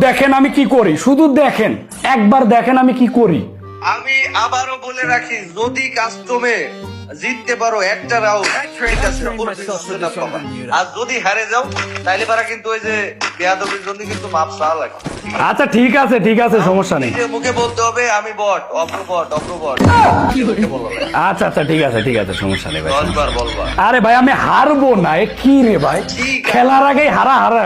দেখেন আমি কি করি, শুধু দেখেন, একবার দেখেন আমি কি করি। আমি আবারও বলে রাখি, যদি কাস্টমে জিততে পারো একটা রাউন্ড, আর যদি হারে যাও তাইলে পারা কিন্তু ওই যে বেয়াদবির জন্য কিন্তু মাপ চাওয়া লাগে। আচ্ছা ঠিক আছে ঠিক আছে, সমস্যা নেই। নিজের মুখে বলতে হবে আমি বট, অপ্রবট। আচ্ছা আচ্ছা ঠিক আছে ঠিক আছে, সমস্যা নেই ভাই। 10 বার বলবা। আরে ভাই আমি হারবো না, এ কি রে ভাই, খেলার আগেই হারা হারা,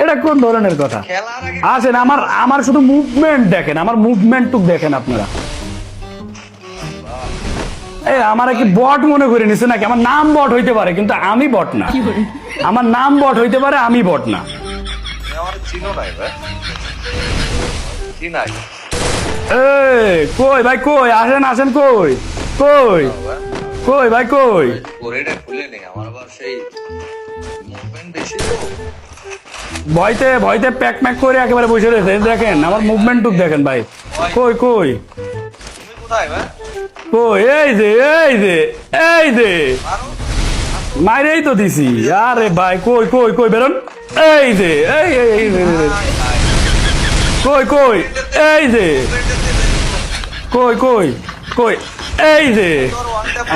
এটা কোন ধরনের কথা? খেলার আগে আসেন, আমার শুধু মুভমেন্ট দেখেন, আমার মুভমেন্ট টুক দেখেন আপনারা। এই আমার কি বট মনে করে নিছে নাকি? আমার নাম বট হইতে পারে কিন্তু আমি বট না। আমার নাম বট হইতে পারে, আমি বট না। আমার চিনো নাই ভাই, চিনাই। এই কই ভাই, কই আসেন আসেন, কই কই কই ভাই, কই? কোরেটা খুলে নেই আমার, আবার সেই মুভমেন্ট বেশি তো। ভয়তে ভয়তে প্যাক ম্যাক করে একেবারে বসে রয়েছে, দেখেন আমার মুভমেন্ট টুক দেখেন ভাই। কই কই তুমি কোথায় ভাই? কই? এই যে এই যে এই যে আরো মাইরেই তো দিছি। আরে ভাই কই কই কই বেরোন, এই যে এই এই এই যে, কই কই এই যে, কই কই কই এই যে,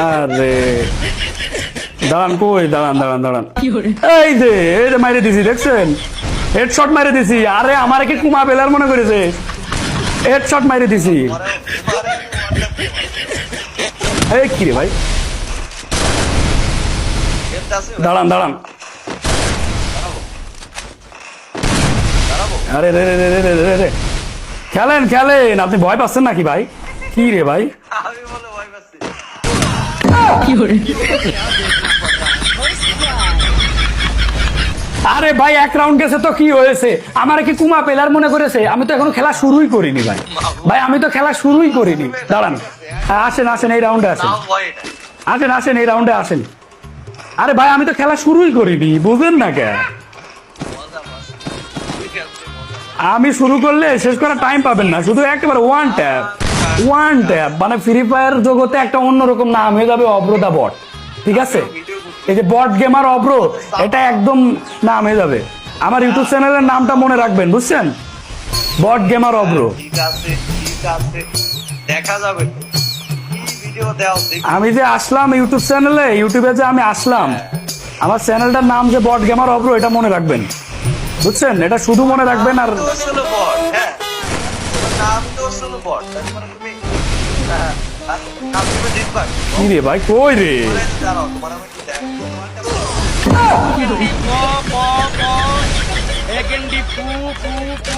আরে দাঁড়ান, কই দাঁড়ান দাঁড়ান দাঁড়ান, এই যে এই যে মাইরে দিছি, দেখছেন? হেডশট মাইরে দিছি। আরে আমার কি কুমা বেলার মনে করেছে? হেডশট মাইরে দিছি। এই কি রে ভাই, দাঁড়ান দাঁড়ান, আরে রে রে রে রে রে রে রে, খেলেন খেলেন, আপনি ভয় পাচ্ছেন নাকি ভাই? কি রে ভাই, আমি বলে ভয় পাচ্ছি। আরে ভাই এক রাউন্ড গেছে তো কি হয়েছে? আমার কি কুমা পেলার মনে করেছে? আমি তো এখনো খেলা শুরুই করিনি ভাই, ভাই আমি তো খেলা শুরুই করিনি। দাঁড়ান, আসেন আসেন এই রাউন্ডে আসেন, নাও ভয় এটা। আসেন আসেন এই রাউন্ডে আসেন। আরে ভাই আমি তো খেলা শুরুই করিনি, বুঝেন না কে? মজা মজা। ঠিক আছে, মজা। আমি শুরু করলে শেষ করার টাইম পাবেন না, শুধু একেবারে ওয়ান ট্যাপ, মানে ফ্রি ফায়ার জগতে একটা অন্যরকম নাম হয়ে যাবে অব্রদা বট, ঠিক আছে? এই যে বট গেমার অব্র, এটা একদম নাম হয়ে যাবে। আমার ইউটিউব চ্যানেলের নামটা মনে রাখবেন, বুঝছেন? বট গেমার অব্র। ঠিক আছে ঠিক আছে, দেখা যাবে। কি ভিডিও দাও দেখি। আমি যে আসলাম ইউটিউব চ্যানেলে, ইউটিউবে যে আমি আসলাম, আমার চ্যানেলটার নাম যে বট গেমার অব্র, এটা মনে রাখবেন, বুঝছেন? এটা শুধু মনে রাখবেন। আর তো আসলে বট, হ্যাঁ তোমার নাম তো আসলে বট, তারপরে তুমি কালকে দেখবা। কি রে ভাই, কই রে? দাঁড়াও, তোমার আমি একটু দেখ, তোমার কাছে Egendi pu pu pu